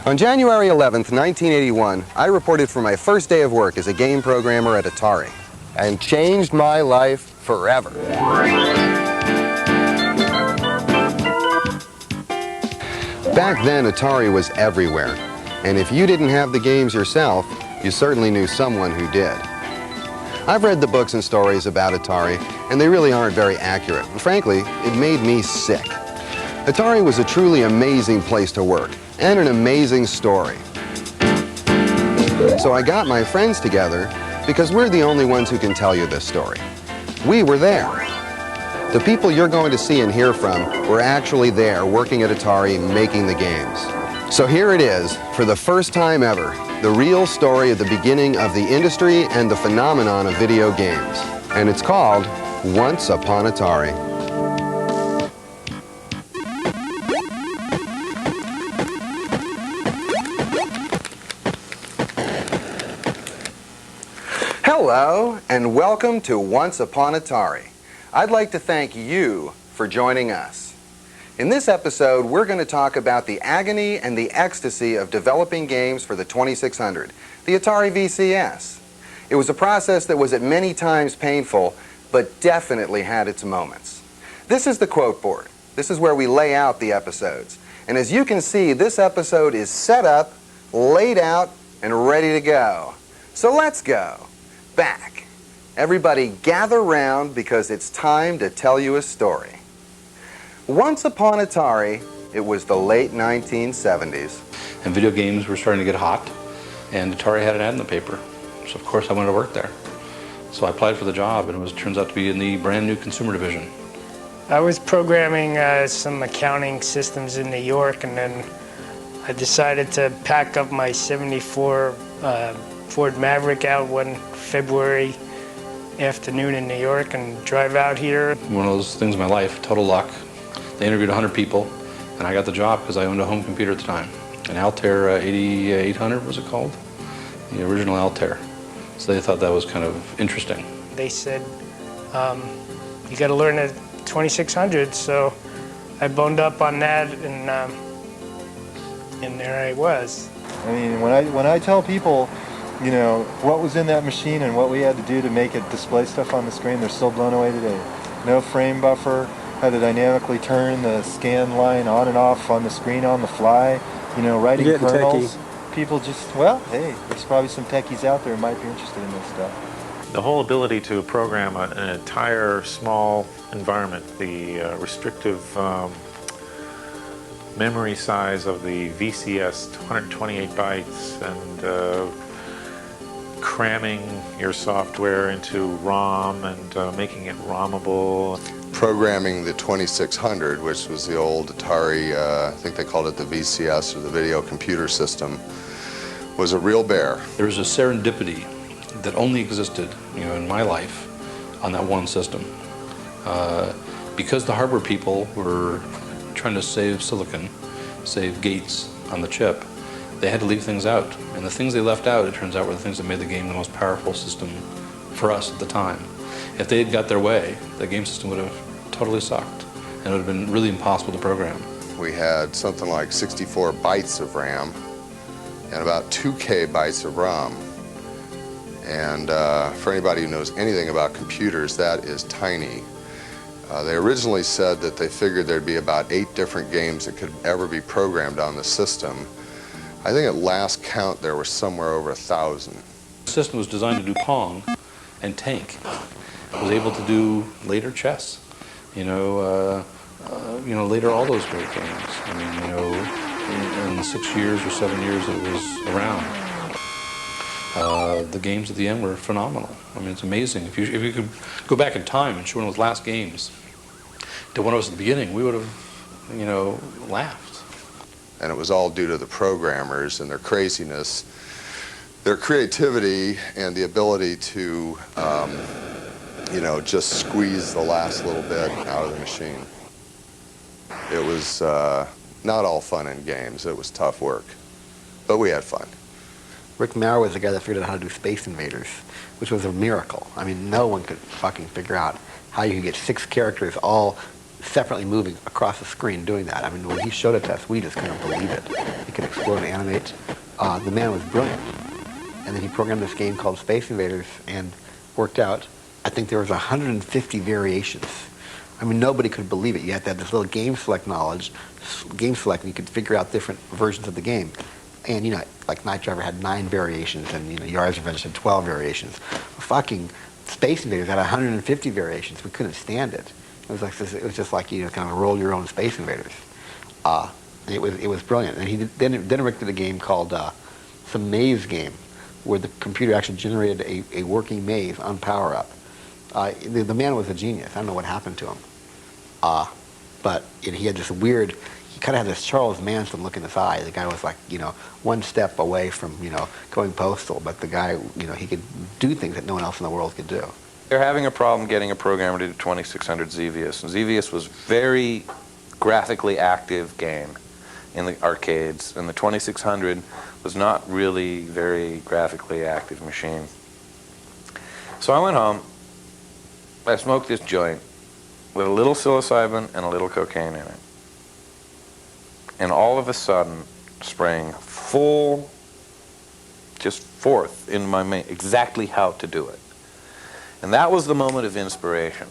On January 11th, 1981, I reported for my first day of work as a game programmer at Atari, and changed my life forever. Back then, Atari was everywhere, and if you didn't have the games yourself, you certainly knew someone who did. I've read the books and stories about Atari, and they really aren't very accurate. Frankly, it made me sick. Atari was a truly amazing place to work, and an amazing story. So I got my friends together because we're the only ones who can tell you this story. We were there. The people you're going to see and hear from were actually there working at Atari making the games. So here it is, for the first time ever, the real story of the beginning of the industry and the phenomenon of video games. And it's called Once Upon Atari. Hello, and welcome to Once Upon Atari. I'd like to thank you for joining us. In this episode, we're going to talk about the agony and the ecstasy of developing games for the 2600, the Atari VCS. It was a process that was at many times painful, but definitely had its moments. This is the quote board. This is where we lay out the episodes. And as you can see, this episode is set up, laid out, and ready to go. So let's go. Back. Everybody gather round because it's time to tell you a story. Once upon Atari, it was the late 1970s. And video games were starting to get hot, and Atari had an ad in the paper. So of course I wanted to work there. So I applied for the job, and it turns out to be in the brand new consumer division. I was programming some accounting systems in New York, and then I decided to pack up my '74 Ford Maverick out one February afternoon in New York and drive out here. One of those things in my life, total luck. They interviewed 100 people, and I got the job because I owned a home computer at the time. An Altair 8800 was it called? The original Altair. So they thought that was kind of interesting. They said, you got to learn a 2600, so I boned up on that, and there I was. I mean, when I tell people, you know, what was in that machine and what we had to do to make it display stuff on the screen, they're still blown away today. No frame buffer, had to dynamically turn the scan line on and off on the screen on the fly, you know, writing kernels. People just, well, hey, there's probably some techies out there who might be interested in this stuff. The whole ability to program an entire small environment, the restrictive memory size of the VCS, 128 bytes, and cramming your software into ROM and making it ROMable. Programming the 2600, which was the old Atari, I think they called it the VCS, or the Video Computer System, was a real bear. There was a serendipity that only existed, you know, in my life on that one system. Because the hardware people were trying to save silicon, save gates on the chip, they had to leave things out. And the things they left out, it turns out, were the things that made the game the most powerful system for us at the time. If they had got their way, the game system would have totally sucked, and it would have been really impossible to program. We had something like 64 bytes of RAM and about 2K bytes of ROM. And for anybody who knows anything about computers, that is tiny. They originally said that they figured there'd be about 8 different games that could ever be programmed on the system. I think at last count there were somewhere over 1,000. The system was designed to do Pong and Tank. It was able to do later chess, later all those great games. I mean, you know, in the 6 years or 7 years it was around, the games at the end were phenomenal. I mean, it's amazing. If you could go back in time and show one of those last games to one of us at the beginning, we would have, you know, laughed. And it was all due to the programmers and their craziness, their creativity, and the ability to, just squeeze the last little bit out of the machine. It was not all fun and games. It was tough work, but we had fun. Rick Maurer was the guy that figured out how to do Space Invaders, which was a miracle. I mean, no one could fucking figure out how you could get 6 characters all separately moving across the screen doing that. I mean, when he showed it to us, we just couldn't believe it. He could explode and animate. The man was brilliant. And then he programmed this game called Space Invaders and worked out, I think there was 150 variations. I mean, nobody could believe it. You had to have this little game select knowledge, game select, and you could figure out different versions of the game. And, you know, like Night Driver had 9 variations, and, you know, Yars' Revenge had 12 variations. Fucking Space Invaders had 150 variations. We couldn't stand it. It was like this, it was just like, you know, kind of roll your own Space Invaders. It was brilliant. And he then Rick did a game called some maze game, where the computer actually generated a working maze on Power Up. The man was a genius. I don't know what happened to him. But he had this weird, he kind of had this Charles Manson look in his eye. The guy was like, you know, one step away from, you know, going postal, but the guy, you know, he could do things that no one else in the world could do. They're having a problem getting a programmer to do 2600 Xevious. And Xevious was very graphically active game in the arcades, and the 2600 was not really very graphically active machine. So I went home, I smoked this joint with a little psilocybin and a little cocaine in it. And all of a sudden, sprang full, just forth in my mind exactly how to do it. And that was the moment of inspiration.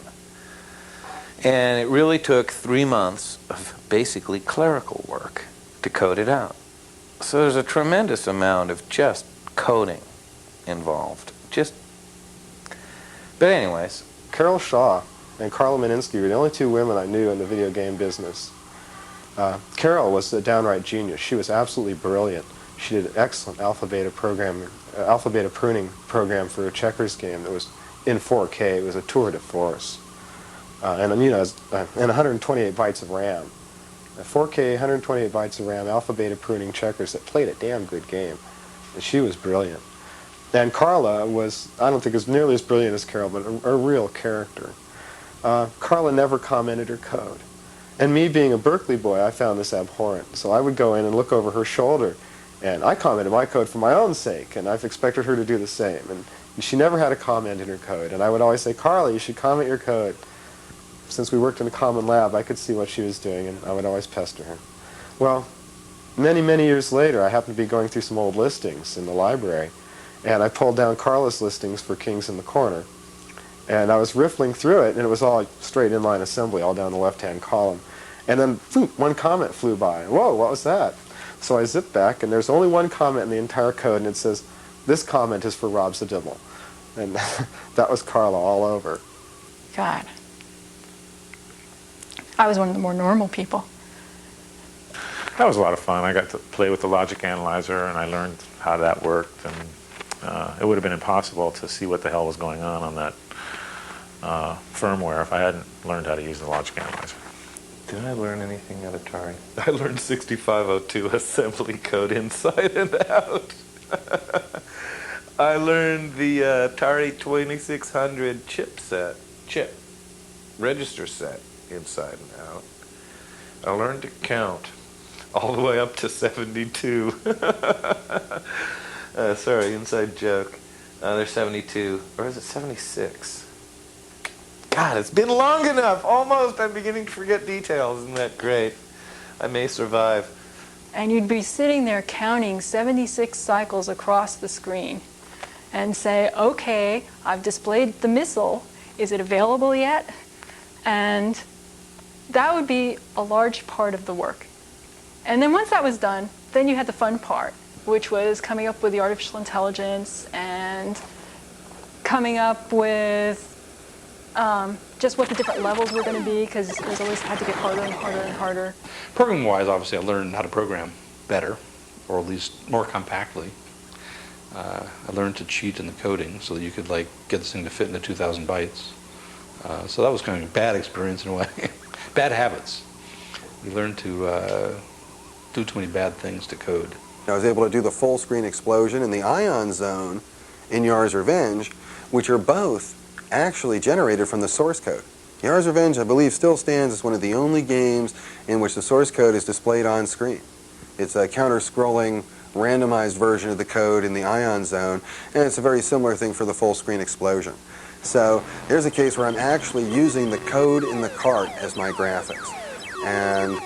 And it really took 3 months of basically clerical work to code it out. So there's a tremendous amount of just coding involved. But anyways. Carol Shaw and Carla Meninsky were the only 2 women I knew in the video game business. Carol was a downright genius. She was absolutely brilliant. She did an excellent alpha beta pruning program for a checkers game that was in 4K. It was a tour de force. And you know, and 128 bytes of RAM. 4K, 128 bytes of RAM, alpha beta pruning checkers that played a damn good game. And she was brilliant. And Carla was, I don't think as nearly as brilliant as Carol, but a real character. Carla never commented her code. And me being a Berkeley boy, I found this abhorrent. So I would go in and look over her shoulder, and I commented my code for my own sake, and I've expected her to do the same. And she never had a comment in her code. And I would always say, Carla, you should comment your code. Since we worked in a common lab, I could see what she was doing, and I would always pester her. Well, many, many years later, I happened to be going through some old listings in the library, and I pulled down Carla's listings for Kings in the Corner. And I was riffling through it, and it was all straight inline assembly, all down the left-hand column. And then, one comment flew by. Whoa, what was that? So I zipped back, and there's only one comment in the entire code, and it says, this comment is for Rob Zadimmel. And that was Carla all over. God. I was one of the more normal people. That was a lot of fun. I got to play with the logic analyzer, and I learned how that worked. And it would have been impossible to see what the hell was going on that firmware if I hadn't learned how to use the logic analyzer. Did I learn anything at Atari? I learned 6502 assembly code inside and out. I learned the Atari 2600 chip register set inside and out. I learned to count all the way up to 72. Sorry, inside joke. There's 72, or is it 76? God, it's been long enough. Almost. I'm beginning to forget details. Isn't that great? I may survive. And you'd be sitting there counting 76 cycles across the screen and say, okay, I've displayed the missile. Is it available yet? And that would be a large part of the work. And then once that was done, then you had the fun part, which was coming up with the artificial intelligence and coming up with just what the different levels were going to be, because it was always had to get harder and harder and harder. Programming-wise, obviously, I learned how to program better, or at least more compactly. I learned to cheat in the coding so that you could like get this thing to fit into 2,000 bytes. So that was kind of a bad experience in a way. Bad habits. You learn to do too many bad things to code. I was able to do the full screen explosion and the ion zone in Yars' Revenge, which are both actually generated from the source code. Yars' Revenge, I believe, still stands as one of the only games in which the source code is displayed on screen. It's a counter-scrolling, randomized version of the code in the ion zone, and it's a very similar thing for the full screen explosion. So there's a case where I'm actually using the code in the cart as my graphics. And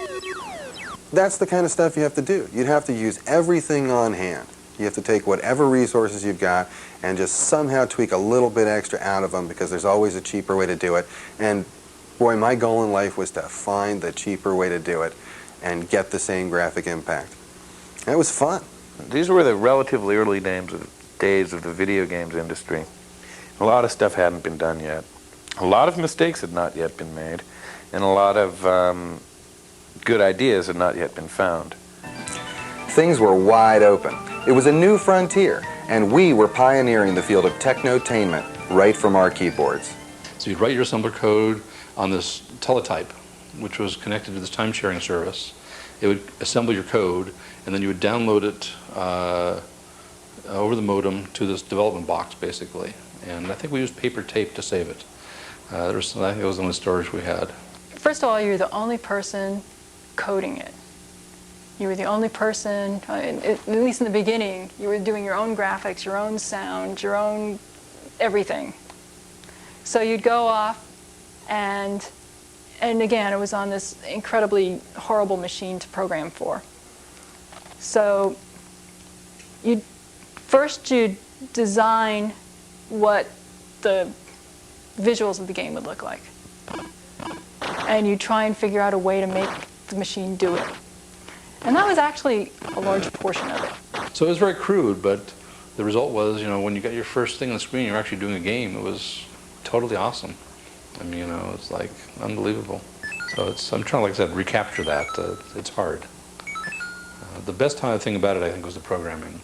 that's the kind of stuff you have to do. You'd have to use everything on hand. You have to take whatever resources you've got and just somehow tweak a little bit extra out of them, because there's always a cheaper way to do it. And boy, my goal in life was to find the cheaper way to do it and get the same graphic impact. And it was fun. These were the relatively early days of the video games industry. A lot of stuff hadn't been done yet. A lot of mistakes had not yet been made, and a lot of good ideas had not yet been found. Things were wide open. It was a new frontier, and we were pioneering the field of technotainment right from our keyboards. So you'd write your assembler code on this teletype, which was connected to this time-sharing service. It would assemble your code, and then you would download it over the modem to this development box, basically. And I think we used paper tape to save it. I think it was on the storage we had. First of all, you're the only person coding it. You were the only person, at least in the beginning, you were doing your own graphics, your own sound, your own everything. So you'd go off, and again, it was on this incredibly horrible machine to program for. So first you'd design what the visuals of the game would look like. And you try and figure out a way to make the machine do it. And that was actually a large portion of it. So it was very crude, but the result was, when you got your first thing on the screen, you're actually doing a game. It was totally awesome. I mean, it's like unbelievable. So I'm trying to, like I said, recapture that. It's hard. The best thing about it, I think, was the programming.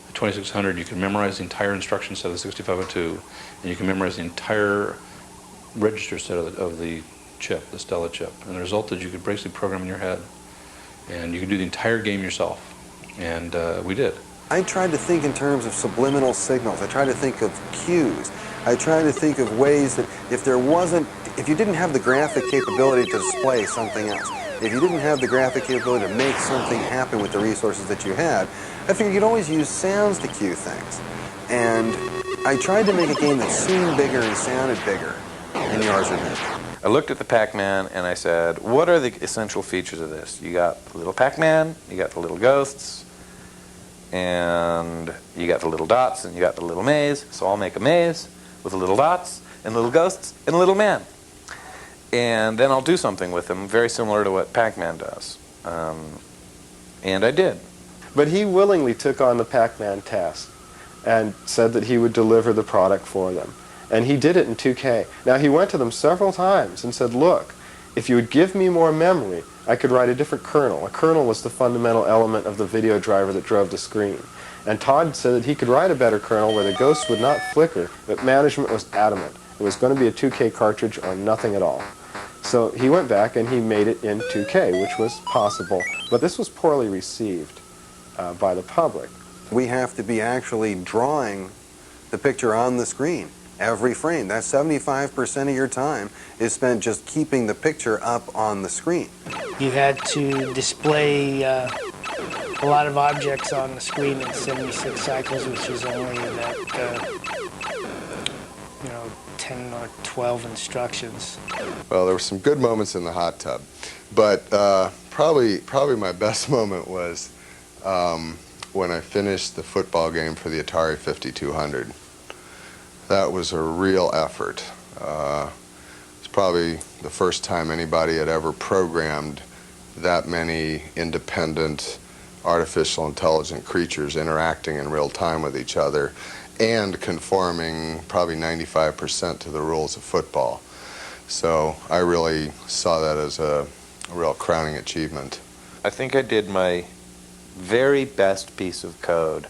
The 2600, you can memorize the entire instruction set of the 6502, and you can memorize the entire register set of the chip, the Stella chip. And the result is you could basically program in your head, and you could do the entire game yourself. And we did. I tried to think in terms of subliminal signals. I tried to think of cues. I tried to think of ways that if you didn't have the graphic capability to display something else, if you didn't have the graphic capability to make something happen with the resources that you had, I figured you'd always use sounds to cue things. And I tried to make a game that seemed bigger and sounded bigger than yours or his. I looked at the Pac-Man and I said, what are the essential features of this? You got the little Pac-Man, you got the little ghosts, and you got the little dots, and you got the little maze. So I'll make a maze with the little dots and little ghosts and a little man. And then I'll do something with them very similar to what Pac-Man does. And I did. But he willingly took on the Pac-Man task and said that he would deliver the product for them. And he did it in 2K. Now, he went to them several times and said, look, if you would give me more memory, I could write a different kernel. A kernel was the fundamental element of the video driver that drove the screen. And Todd said that he could write a better kernel where the ghosts would not flicker, but management was adamant. It was going to be a 2K cartridge or nothing at all. So he went back and he made it in 2K, which was possible. But this was poorly received by the public. We have to be actually drawing the picture on the screen every frame. That 75% of your time is spent just keeping the picture up on the screen. You had to display a lot of objects on the screen in 76 cycles, which is only about 10 or 12 instructions. Well, there were some good moments in the hot tub, but probably my best moment was when I finished the football game for the Atari 5200. That was a real effort. It's probably the first time anybody had ever programmed that many independent artificial intelligent creatures interacting in real time with each other and conforming probably 95% to the rules of football. So I really saw that as a real crowning achievement. I think I did my very best piece of code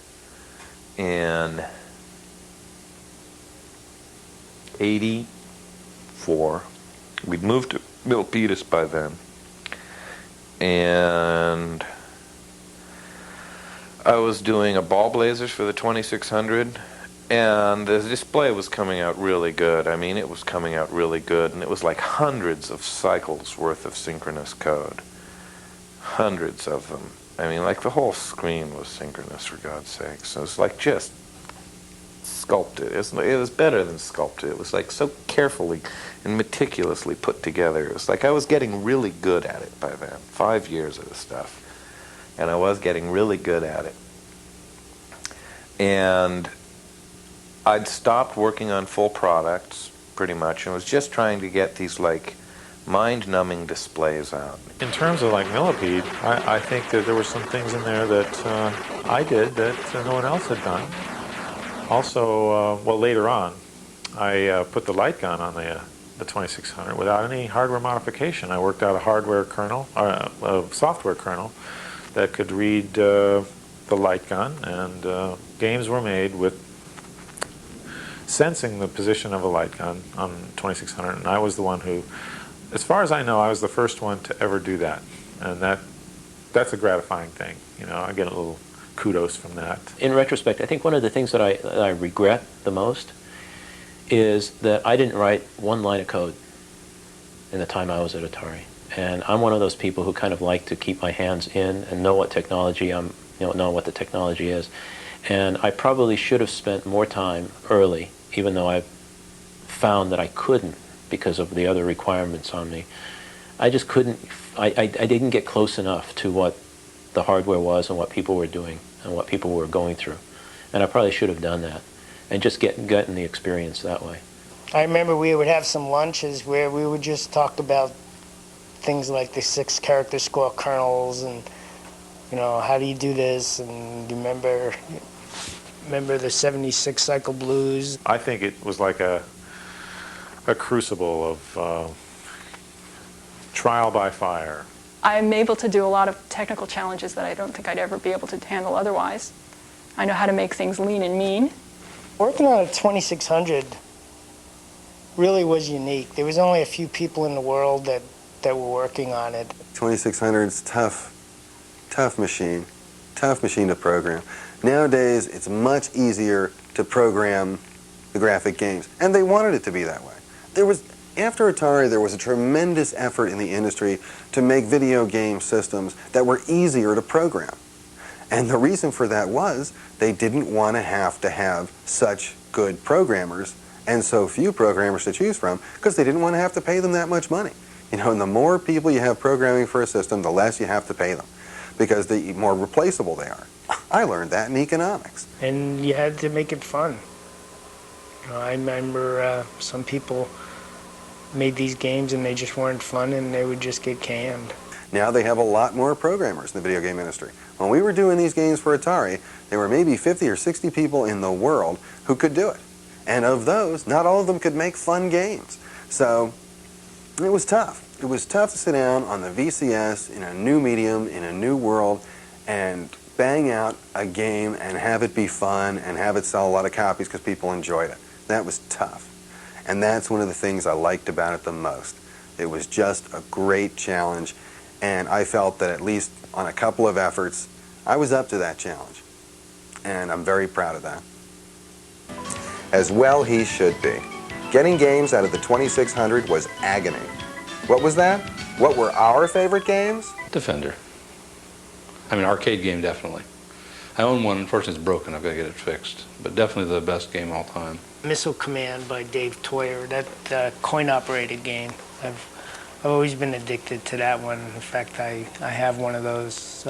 in 84. We'd moved to Milpitas by then. And I was doing a ball blazers for the 2600, and the display was coming out really good. I mean, it was coming out really good, and it was like hundreds of cycles worth of synchronous code. Hundreds of them. I mean, like the whole screen was synchronous, for God's sake. So it's like just sculpted. It was better than sculpted. It was like so carefully and meticulously put together. It was like I was getting really good at it by then. 5 years of this stuff. And I was getting really good at it. And I'd stopped working on full products pretty much and was just trying to get these like mind-numbing displays out. In terms of like Millipede, I think that there were some things in there that I did that no one else had done. Also, well, later on, I put the light gun on the 2600 without any hardware modification. I worked out a hardware kernel, a software kernel, that could read the light gun, and games were made with sensing the position of a light gun on 2600, and I was the one who, as far as I know, I was the first one to ever do that, and that's a gratifying thing. You know, I get a little kudos from that. In retrospect, I think one of the things that I regret the most is that I didn't write one line of code in the time I was at Atari. And I'm one of those people who kind of like to keep my hands in and know what technology know what the technology is. And I probably should have spent more time early, even though I found that I couldn't because of the other requirements on me. I just couldn't, I didn't get close enough to what the hardware was and what people were doing and what people were going through. And I probably should have done that and just gotten the experience that way. I remember we would have some lunches where we would just talk about things like the 6-character square kernels and, you know, how do you do this, and you remember the 76 cycle blues. I think it was like a crucible of trial by fire. I'm able to do a lot of technical challenges that I don't think I'd ever be able to handle otherwise. I know how to make things lean and mean. Working on a 2600 really was unique. There was only a few people in the world that were working on it. 2600's tough machine to program. Nowadays, it's much easier to program the graphic games, and they wanted it to be that way. After Atari, there was a tremendous effort in the industry to make video game systems that were easier to program. And the reason for that was they didn't want to have such good programmers and so few programmers to choose from, because they didn't want to have to pay them that much money. You know, and the more people you have programming for a system, the less you have to pay them, because the more replaceable they are. I learned that in economics. And you had to make it fun. You know, I remember some people made these games and they just weren't fun and they would just get canned. Now they have a lot more programmers in the video game industry. When we were doing these games for Atari, there were maybe 50 or 60 people in the world who could do it. And of those, not all of them could make fun games. So it was tough. It was tough to sit down on the VCS in a new medium, in a new world, and bang out a game and have it be fun and have it sell a lot of copies because people enjoyed it. That was tough. And that's one of the things I liked about it the most. It was just a great challenge, and I felt that at least on a couple of efforts, I was up to that challenge. And I'm very proud of that. As well he should be. Getting games out of the 2600 was agony. What was that? What were our favorite games? Defender. I mean, arcade game, definitely. I own one. Unfortunately, it's broken. I've got to get it fixed. But definitely the best game of all time. Missile Command by Dave Toyer, that coin-operated game. I've always been addicted to that one. In fact, I have one of those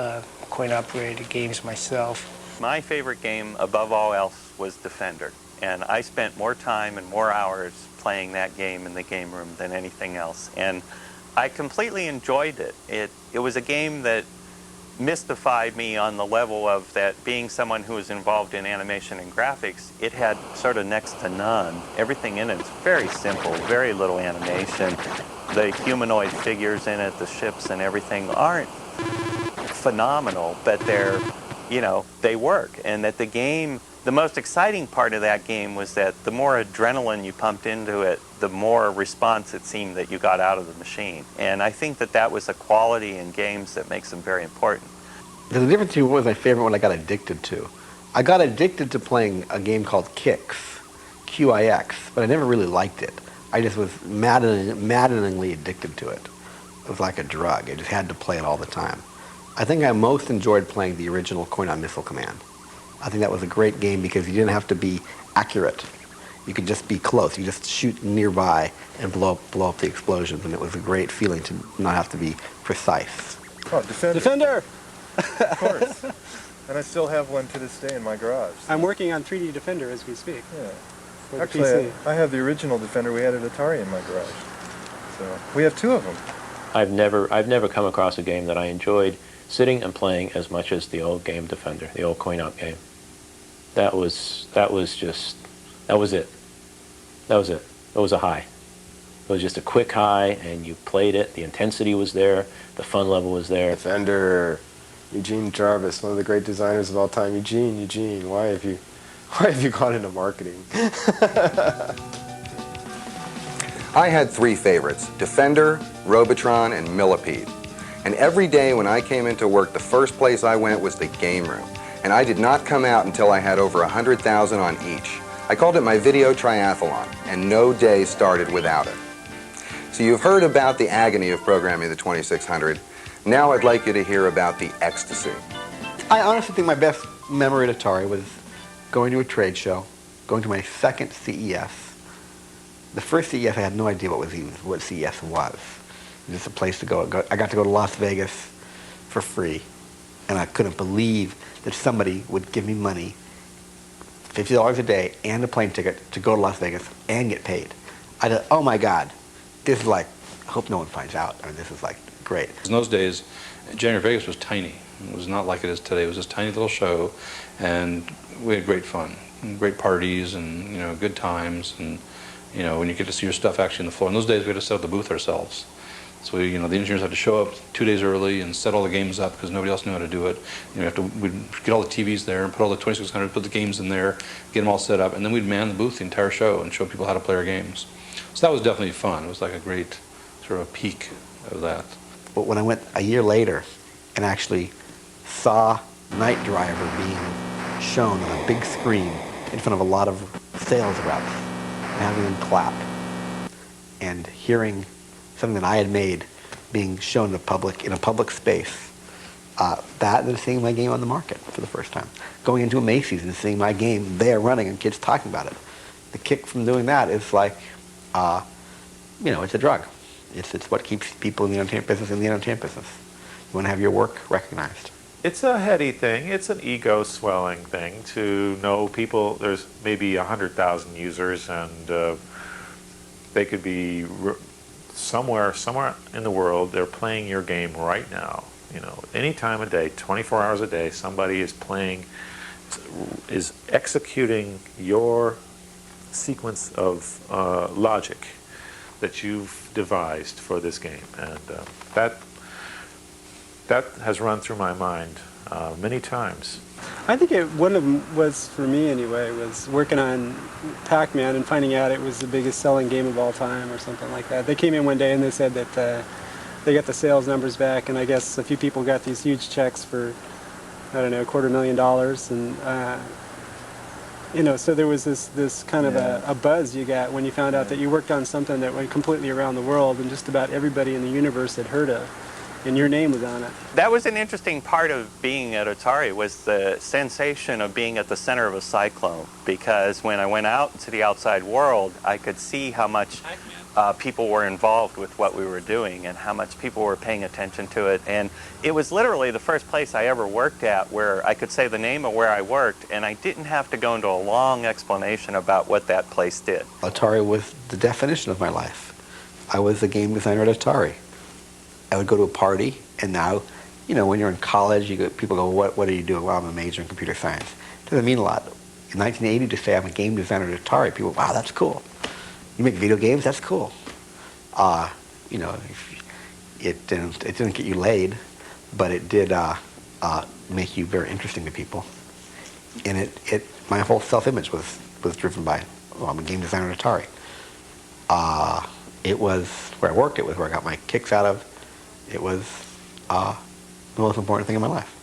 coin-operated games myself. My favorite game, above all else, was Defender. And I spent more time and more hours playing that game in the game room than anything else. And I completely enjoyed it. It was a game that mystified me on the level of that being someone who was involved in animation and graphics, it had sort of next to none. Everything in it is very simple, very little animation. The humanoid figures in it, the ships and everything aren't phenomenal, but they're, you know, they work. And that the game, the most exciting part of that game was that the more adrenaline you pumped into it, the more response it seemed that you got out of the machine. And I think that that was a quality in games that makes them very important. There's a difference between what was my favorite and what I got addicted to. I got addicted to playing a game called Kix, Q-I-X, but I never really liked it. I just was maddeningly addicted to it. It was like a drug. I just had to play it all the time. I think I most enjoyed playing the original Coin-on Missile Command. I think that was a great game because you didn't have to be accurate. You could just be close. You just shoot nearby and blow up the explosions, and it was a great feeling to not have to be precise. Oh, Defender. Defender! Of course. And I still have one to this day in my garage. I'm working on 3D Defender as we speak. Yeah. For the Actually, PC. I have the original Defender we had at Atari in my garage. So we have 2 of them. I've never come across a game that I enjoyed sitting and playing as much as the old game Defender, the old coin-op game. That was it. That was it. It was a high. It was just a quick high, and you played it. The intensity was there. The fun level was there. Defender, Eugene Jarvis, one of the great designers of all time. Eugene, why have you gone into marketing? I had 3 favorites, Defender, Robotron, and Millipede. And every day when I came into work, the first place I went was the game room. And I did not come out until I had over 100,000 on each. I called it my video triathlon, and no day started without it. So you've heard about the agony of programming the 2600. Now I'd like you to hear about the ecstasy. I honestly think my best memory at Atari was going to a trade show, going to my second CES. The first CES, I had no idea what CES was. It was just a place to go. I got to go to Las Vegas for free, and I couldn't believe that somebody would give me money, $50 a day, and a plane ticket to go to Las Vegas and get paid. I thought, oh my God, this is like, I hope no one finds out. I mean, this is like great. In those days, January Vegas was tiny. It was not like it is today. It was this tiny little show, and we had great fun, great parties, and good times, and when you get to see your stuff actually on the floor. In those days, we had to set up the booth ourselves. So the engineers had to show up 2 days early and set all the games up because nobody else knew how to do it. We'd get all the TVs there and put all the 2600, put the games in there, get them all set up, and then we'd man the booth the entire show and show people how to play our games. So that was definitely fun. It was like a great sort of a peak of that. But when I went a year later and actually saw Night Driver being shown on a big screen in front of a lot of sales reps and having them clap and hearing something that I had made being shown to the public in a public space, that and seeing my game on the market for the first time. Going into a Macy's and seeing my game there running and kids talking about it. The kick from doing that is like, it's a drug. It's what keeps people in the entertainment business in the entertainment business. You want to have your work recognized. It's a heady thing. It's an ego-swelling thing to know people. There's maybe 100,000 users, and they could be somewhere in the world. They're playing your game right now. Any time of day, 24 hours a day, somebody is executing your sequence of logic that you've devised for this game, and that has run through my mind many times. I think one of them was, for me anyway, was working on Pac-Man and finding out it was the biggest selling game of all time or something like that. They came in one day and they said that they got the sales numbers back, and I guess a few people got these huge checks for, $250,000, and so there was this kind of a buzz you got when you found out that you worked on something that went completely around the world and just about everybody in the universe had heard of, and your name was on it. That was an interesting part of being at Atari, was the sensation of being at the center of a cyclone, because when I went out into the outside world, I could see how much people were involved with what we were doing and how much people were paying attention to it. And it was literally the first place I ever worked at where I could say the name of where I worked, and I didn't have to go into a long explanation about what that place did. Atari was the definition of my life. I was a game designer at Atari. I would go to a party, and now, when you're in college, people go, what are you doing? Well, I'm a major in computer science. It doesn't mean a lot. In 1980, to say I'm a game designer at Atari, people, wow, that's cool. You make video games? That's cool. It didn't get you laid, but it did make you very interesting to people. And my whole self-image was driven by, I'm a game designer at Atari. It was where I worked. It was where I got my kicks out of. It was the most important thing in my life.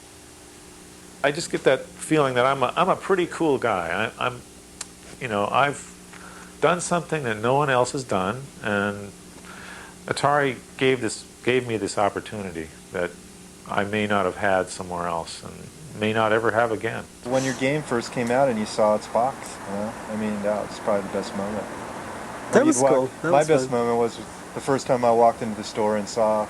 I just get that feeling that I'm a pretty cool guy. I've done something that no one else has done, and Atari gave me this opportunity that I may not have had somewhere else, and may not ever have again. When your game first came out and you saw its box, you know, I mean, that was probably the best moment. That was cool. My best moment was the first time I walked into the store and saw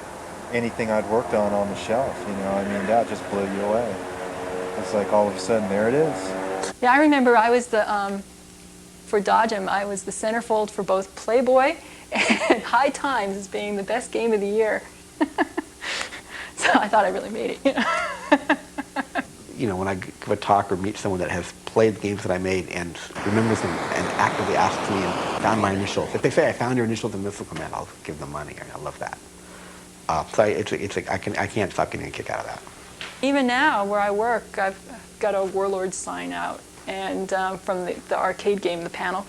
anything I'd worked on the shelf, you know. I mean, that just blew you away. It's like all of a sudden, there it is. Yeah, I remember I was the, for Dodgem, I was the centerfold for both Playboy and High Times as being the best game of the year. So I thought I really made it, you know. You know, when I give a talk or meet someone that has played the games that I made and remembers them and actively asks me and found my initials. If they say, I found your initials in Missile Command, I'll give them money. I love that. So I can't stop getting a kick out of that. Even now, where I work, I've got a Warlord sign out and from the arcade game, the panel.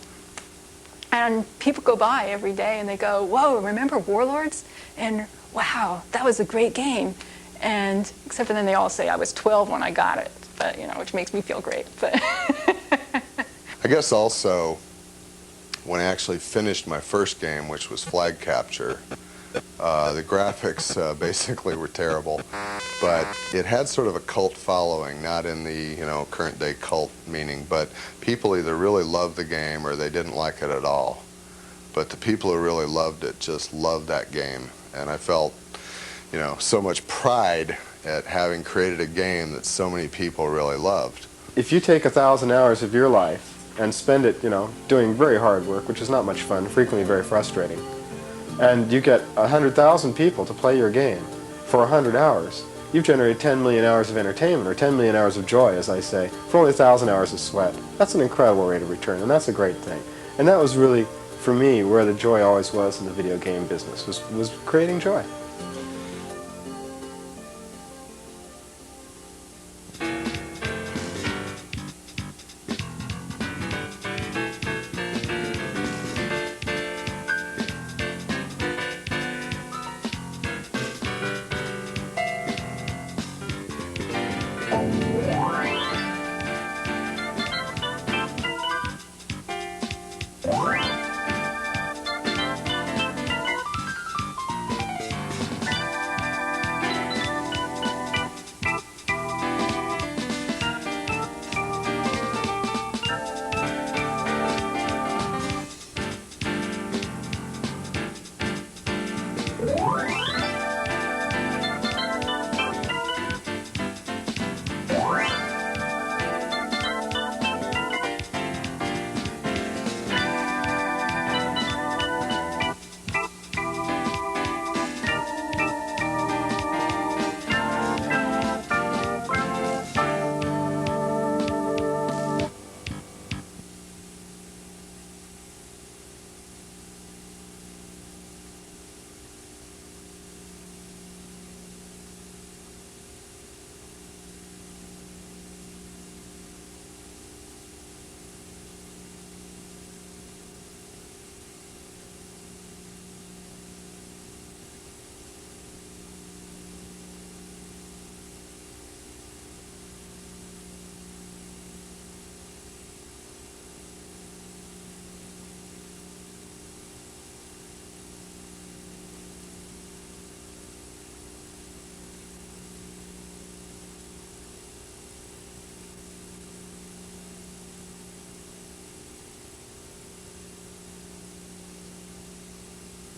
And people go by every day and they go, whoa, remember Warlords? And wow, that was a great game. And except for then they all say I was 12 when I got it, but you know, which makes me feel great. But I guess also, when I actually finished my first game, which was Flag Capture, the graphics basically were terrible, but it had sort of a cult following, not in the current day cult meaning, but people either really loved the game or they didn't like it at all. But the people who really loved it just loved that game, and I felt so much pride at having created a game that so many people really loved. If you take 1,000 hours of your life and spend it, doing very hard work, which is not much fun, frequently very frustrating, and you get 100,000 people to play your game for 100 hours, you've generated 10 million hours of entertainment, or 10 million hours of joy, as I say, for only 1,000 hours of sweat. That's an incredible rate of return, and that's a great thing. And that was really, for me, where the joy always was in the video game business, was creating joy.